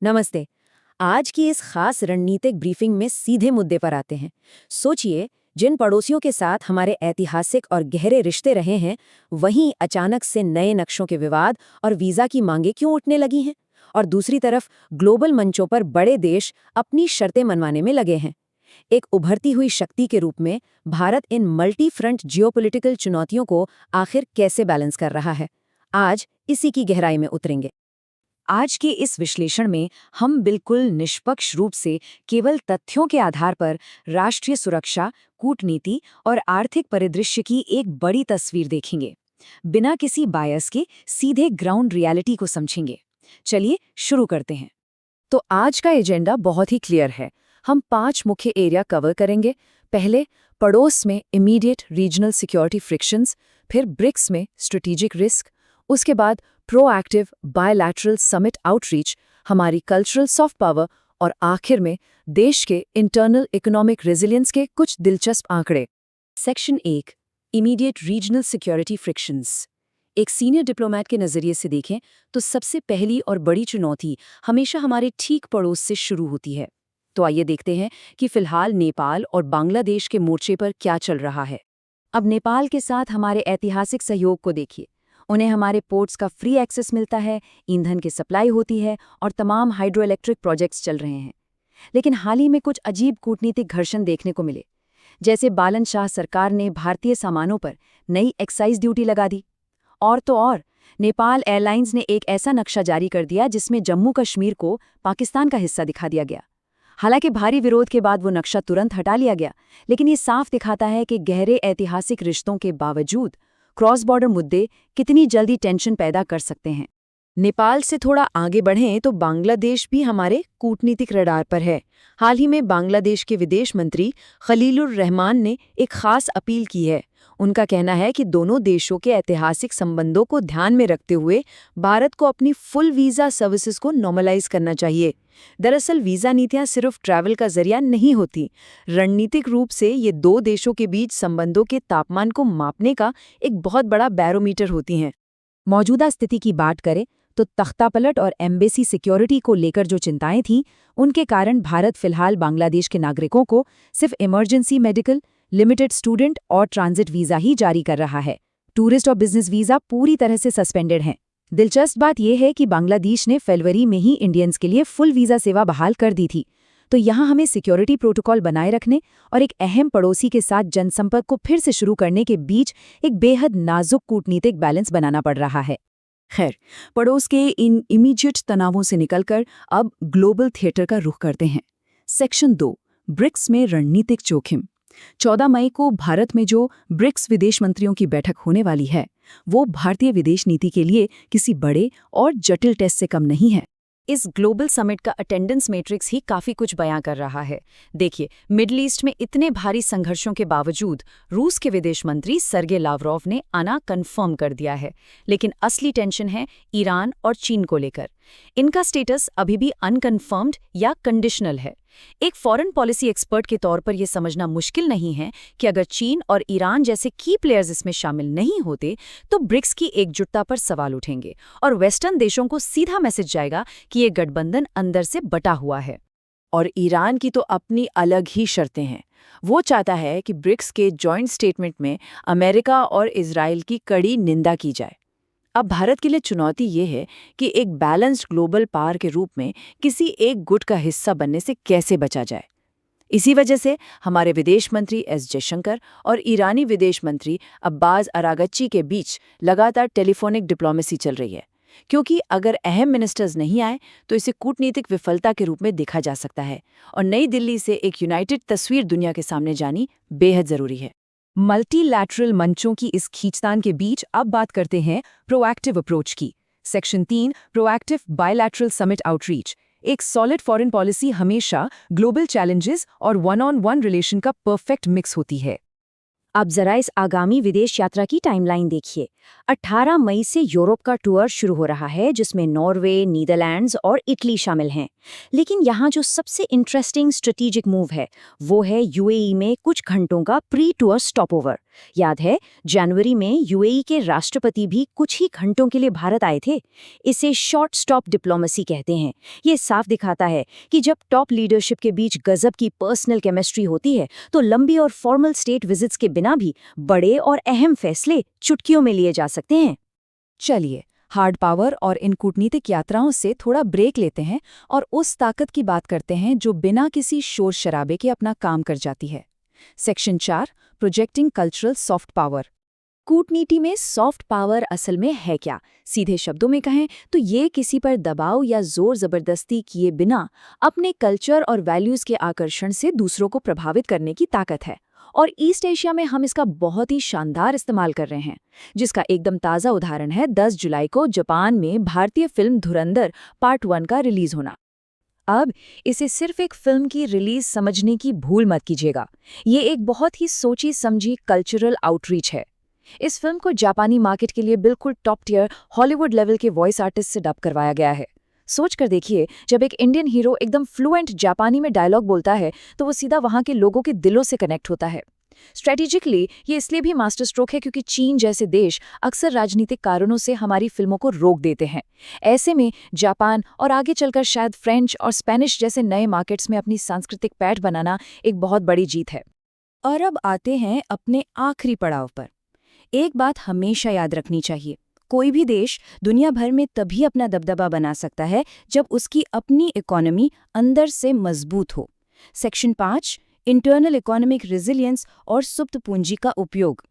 नमस्ते। आज की इस खास रणनीतिक ब्रीफिंग में सीधे मुद्दे पर आते हैं। सोचिए, जिन पड़ोसियों के साथ हमारे ऐतिहासिक और गहरे रिश्ते रहे हैं, वहीं अचानक से नए नक्शों के विवाद और वीजा की मांगे क्यों उठने लगी हैं? और दूसरी तरफ ग्लोबल मंचों पर बड़े देश अपनी शर्तें मनवाने में लगे हैं। एक उभरती हुई शक्ति के रूप में भारत इन मल्टी फ्रंट जियोपॉलिटिकल चुनौतियों को आखिर कैसे बैलेंस कर रहा है? आज इसी की गहराई में उतरेंगे। आज के इस विश्लेषण में हम बिल्कुल निष्पक्ष रूप से केवल तथ्यों के आधार पर राष्ट्रीय सुरक्षा, कूटनीति और आर्थिक परिदृश्य की एक बड़ी तस्वीर देखेंगे। बिना किसी बायस के सीधे ग्राउंड रियलिटी को समझेंगे। चलिए शुरू करते हैं। तो आज का एजेंडा बहुत ही क्लियर है। हम 5 मुख्य एरिया कवर करेंगे। पहले, पड़ोस में इमीडिएट रीजनल सिक्योरिटी फ्रिक्शंस, फिर ब्रिक्स में स्ट्रेटेजिक रिस्क, उसके बाद प्रोएक्टिव बायलैटरल समिट आउटरीच, हमारी कल्चरल सॉफ्ट पावर, और आखिर में देश के इंटरनल इकोनॉमिक रेजिलियंस के कुछ दिलचस्प आंकड़े। Section 1, immediate regional security frictions. एक सीनियर डिप्लोमेट के नज़रिए से देखें तो सबसे पहली और बड़ी चुनौती हमेशा हमारे ठीक पड़ोस से शुरू होती है। तो आइए देखते हैं कि फिलहाल नेपाल और बांग्लादेश के मोर्चे पर क्या चल रहा है। अब नेपाल के साथ हमारे ऐतिहासिक सहयोग को देखिए। उन्हें हमारे पोर्ट्स का फ्री एक्सेस मिलता है, ईंधन की सप्लाई होती है और तमाम हाइड्रो इलेक्ट्रिक प्रोजेक्ट्स चल रहे हैं। लेकिन हाल ही में कुछ अजीब कूटनीतिक घर्षण देखने को मिले। जैसे बालन शाह सरकार ने भारतीय सामानों पर नई एक्साइज ड्यूटी लगा दी। और तो और, नेपाल एयरलाइंस ने एक ऐसा नक्शा जारी कर दिया जिसमें जम्मू कश्मीर को पाकिस्तान का हिस्सा दिखा दिया गया। हालांकि भारी विरोध के बाद वो नक्शा तुरंत हटा लिया गया, लेकिन ये साफ दिखाता है कि गहरे ऐतिहासिक रिश्तों के बावजूद क्रॉस बॉर्डर मुद्दे कितनी जल्दी टेंशन पैदा कर सकते हैं। नेपाल से थोड़ा आगे बढ़ें तो बांग्लादेश भी हमारे कूटनीतिक रडार पर है। हाल ही में बांग्लादेश के विदेश मंत्री खलीलुर रहमान ने एक खास अपील की है। उनका कहना है कि दोनों देशों के ऐतिहासिक संबंधों को ध्यान में रखते हुए भारत को अपनी फुल वीज़ा सर्विसेज को नॉर्मलाइज करना चाहिए। दरअसल वीज़ा नीतियां सिर्फ ट्रैवल का जरिया नहीं होती। रणनीतिक रूप से ये दो देशों के बीच संबंधों के तापमान को मापने का एक बहुत बड़ा बैरोमीटर होती हैं। मौजूदा स्थिति की बात करें तो तख्तापलट और एम्बेसी सिक्योरिटी को लेकर जो चिंताएं थीं, उनके कारण भारत फिलहाल बांग्लादेश के नागरिकों को सिर्फ इमरजेंसी मेडिकल, लिमिटेड स्टूडेंट और ट्रांजिट वीज़ा ही जारी कर रहा है। टूरिस्ट और बिजनेस वीज़ा पूरी तरह से सस्पेंडेड हैं। दिलचस्प बात यह है कि बांग्लादेश ने फरवरी में ही इंडियंस के लिए फुल वीज़ा सेवा बहाल कर दी थी। तो यहाँ हमें सिक्योरिटी प्रोटोकॉल बनाए रखने और एक अहम पड़ोसी के साथ जनसंपर्क को फिर से शुरू करने के बीच एक बेहद नाजुक कूटनीतिक बैलेंस बनाना पड़ रहा है। खैर, पड़ोस के इन इमीडिएट तनावों से निकलकर अब ग्लोबल थिएटर का रुख करते हैं। सेक्शन 2, ब्रिक्स में रणनीतिक जोखिम। 14 मई को भारत में जो ब्रिक्स विदेश मंत्रियों की बैठक होने वाली है, वो भारतीय विदेश नीति के लिए किसी बड़े और जटिल टेस्ट से कम नहीं है। इस ग्लोबल समिट का अटेंडेंस मैट्रिक्स ही काफ़ी कुछ बयां कर रहा है। देखिए, मिडल ईस्ट में इतने भारी संघर्षों के बावजूद रूस के विदेश मंत्री सर्गे लावरोव ने आना कन्फर्म कर दिया है। लेकिन असली टेंशन है ईरान और चीन को लेकर। इनका स्टेटस अभी भी अनकन्फर्म्ड या कंडीशनल है। एक फॉरेन पॉलिसी एक्सपर्ट के तौर पर यह समझना मुश्किल नहीं है कि अगर चीन और ईरान जैसे की प्लेयर्स इसमें शामिल नहीं होते तो ब्रिक्स की एकजुटता पर सवाल उठेंगे और वेस्टर्न देशों को सीधा मैसेज जाएगा कि ये गठबंधन अंदर से बटा हुआ है। और ईरान की तो अपनी अलग ही शर्तें हैं। वो चाहता है कि ब्रिक्स के जॉइंट स्टेटमेंट में अमेरिका और इजराइल की कड़ी निंदा की जाए। अब भारत के लिए चुनौती ये है कि एक बैलेंस्ड ग्लोबल पावर के रूप में किसी एक गुट का हिस्सा बनने से कैसे बचा जाए। इसी वजह से हमारे विदेश मंत्री एस जयशंकर और ईरानी विदेश मंत्री अब्बास अरागच्ची के बीच लगातार टेलीफोनिक डिप्लोमेसी चल रही है, क्योंकि अगर अहम मिनिस्टर्स नहीं आए तो इसे कूटनीतिक विफलता के रूप में देखा जा सकता है और नई दिल्ली से एक यूनाइटेड तस्वीर दुनिया के सामने जानी बेहद जरूरी है। मल्टीलैटरल मंचों की इस खींचतान के बीच अब बात करते हैं प्रोएक्टिव अप्रोच की। Section 3, proactive bilateral summit outreach. एक सॉलिड फॉरेन पॉलिसी हमेशा ग्लोबल चैलेंजेस और वन-ऑन-वन रिलेशन का परफेक्ट मिक्स होती है। अब जरा इस आगामी विदेश यात्रा की टाइमलाइन देखिए। 18 मई से यूरोप का टूर शुरू हो रहा है, जिसमें नॉर्वे, नीदरलैंड्स और इटली शामिल हैं। लेकिन यहाँ जो सबसे इंटरेस्टिंग स्ट्रेटेजिक मूव है, वो है यूएई में कुछ घंटों का प्री टूर स्टॉपओवर। याद है, जनवरी में यूएई के राष्ट्रपति भी कुछ ही घंटों के लिए भारत आए थे। इसे शॉर्ट स्टॉप डिप्लोमेसी कहते हैं। ये साफ दिखाता है कि जब टॉप लीडरशिप के बीच गजब की पर्सनल केमिस्ट्री होती है, तो लंबी और फॉर्मल स्टेट विजिट्स के बिना भी बड़े और अहम फैसले चुटकियों में लिए जा सकते हैं। चलिए, हार्ड पावर और इन कूटनीतिक यात्राओं से थोड़ा ब्रेक लेते हैं और उस ताकत की बात करते हैं जो बिना किसी शोर शराबे के अपना काम कर जाती है। Section 4, projecting cultural soft power. कूटनीति में सॉफ्ट पावर असल में है क्या? सीधे शब्दों में कहें तो ये किसी पर दबाव या जोर जबरदस्ती किए बिना अपने कल्चर और वैल्यूज के आकर्षण से दूसरों को प्रभावित करने की ताकत है। और ईस्ट एशिया में हम इसका बहुत ही शानदार इस्तेमाल कर रहे हैं, जिसका एकदम ताज़ा उदाहरण है 10 जुलाई को जापान में भारतीय फिल्म धुरंधर पार्ट 1 का रिलीज होना। अब इसे सिर्फ एक फिल्म की रिलीज समझने की भूल मत कीजिएगा। ये एक बहुत ही सोची समझी कल्चरल आउटरीच है। इस फिल्म को जापानी मार्केट के लिए बिल्कुल टॉप टियर हॉलीवुड लेवल के वॉइस आर्टिस्ट से डब करवाया गया है। सोच कर देखिए, जब एक इंडियन हीरो एकदम फ्लुएंट जापानी में डायलॉग बोलता है तो वो सीधा वहां के लोगों के दिलों से कनेक्ट होता है। स्ट्रेटेजिकली ये इसलिए भी मास्टर स्ट्रोक है क्योंकि चीन जैसे देश अक्सर राजनीतिक कारणों से हमारी फिल्मों को रोक देते हैं। ऐसे में जापान और आगे चलकर शायद फ्रेंच और स्पेनिश जैसे नए मार्केट्स में अपनी सांस्कृतिक पैठ बनाना एक बहुत बड़ी जीत है। और अब आते हैं अपने आखिरी पड़ाव पर। एक बात हमेशा याद रखनी चाहिए, कोई भी देश दुनिया भर में तभी अपना दबदबा बना सकता है जब उसकी अपनी इकोनॉमी अंदर से मजबूत हो। सेक्शन 5, इंटरनल इकोनॉमिक रेजिलियंस और सुप्त पूंजी का उपयोग।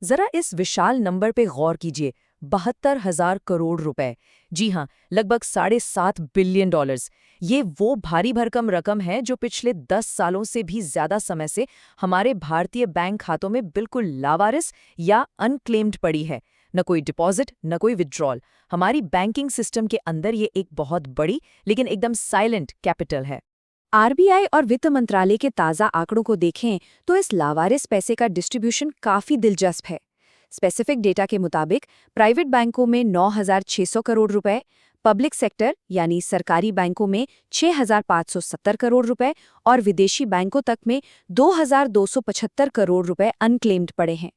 जरा इस विशाल नंबर पे गौर कीजिए, 72,000 करोड़ रुपए। जी हाँ, लगभग $7.5 बिलियन। ये वो भारी भरकम रकम है जो पिछले 10 सालों से भी ज्यादा समय से हमारे भारतीय बैंक खातों में बिल्कुल लावारिस या अनक्लेम्ड पड़ी है। न कोई डिपॉजिट, न कोई विड्रॉल। हमारी बैंकिंग सिस्टम के अंदर ये एक बहुत बड़ी लेकिन एकदम साइलेंट कैपिटल है। आरबीआई और वित्त मंत्रालय के ताज़ा आंकड़ों को देखें तो इस लावारिस पैसे का डिस्ट्रीब्यूशन काफ़ी दिलचस्प है। स्पेसिफिक डेटा के मुताबिक प्राइवेट बैंकों में 9,600 करोड़ रुपए, पब्लिक सेक्टर यानी सरकारी बैंकों में 6,570 करोड़ रुपए और विदेशी बैंकों तक में 2,275 करोड़ रुपए अनक्लेम्ड पड़े हैं।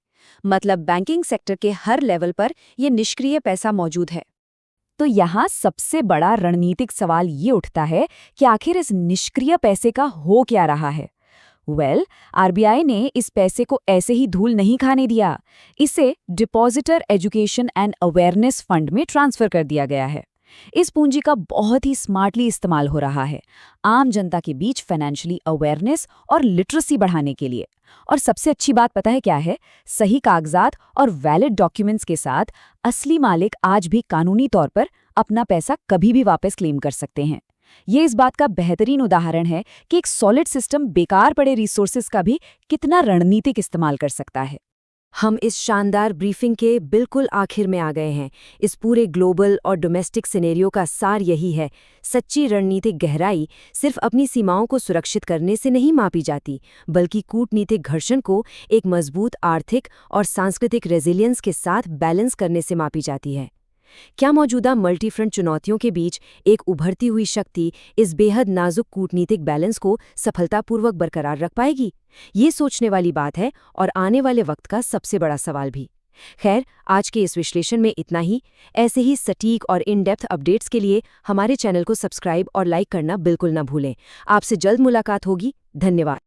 मतलब बैंकिंग सेक्टर के हर लेवल पर यह निष्क्रिय पैसा मौजूद है। तो यहाँ सबसे बड़ा रणनीतिक सवाल ये उठता है कि आखिर इस निष्क्रिय पैसे का हो क्या रहा है। आरबीआई ने इस पैसे को ऐसे ही धूल नहीं खाने दिया। इसे depositor education and awareness fund में ट्रांसफर कर दिया गया है। इस पूंजी का बहुत ही स्मार्टली इस्तेमाल हो रहा है, आम जनता के बीच फाइनेंशियली अवेयरनेस और लिटरेसी बढ़ाने के लिए। और सबसे अच्छी बात पता है क्या है? सही कागजात और वैलिड डॉक्यूमेंट्स के साथ असली मालिक आज भी कानूनी तौर पर अपना पैसा कभी भी वापस क्लेम कर सकते हैं। ये इस बात का बेहतरीन उदाहरण है कि एक सॉलिड सिस्टम बेकार पड़े रिसोर्सेज का भी कितना रणनीतिक इस्तेमाल कर सकता है। हम इस शानदार ब्रीफिंग के बिल्कुल आखिर में आ गए हैं। इस पूरे ग्लोबल और डोमेस्टिक सिनेरियो का सार यही है, सच्ची रणनीतिक गहराई सिर्फ अपनी सीमाओं को सुरक्षित करने से नहीं मापी जाती, बल्कि कूटनीतिक घर्षण को एक मजबूत आर्थिक और सांस्कृतिक रेजिलियंस के साथ बैलेंस करने से मापी जाती है। क्या मौजूदा मल्टीफ्रंट चुनौतियों के बीच एक उभरती हुई शक्ति इस बेहद नाजुक कूटनीतिक बैलेंस को सफलतापूर्वक बरकरार रख पाएगी? ये सोचने वाली बात है और आने वाले वक्त का सबसे बड़ा सवाल भी। खैर, आज के इस विश्लेषण में इतना ही। ऐसे ही सटीक और इन डेप्थ अपडेट्स के लिए हमारे चैनल को सब्सक्राइब और लाइक करना बिल्कुल न भूलें। आपसे जल्द मुलाकात होगी। धन्यवाद।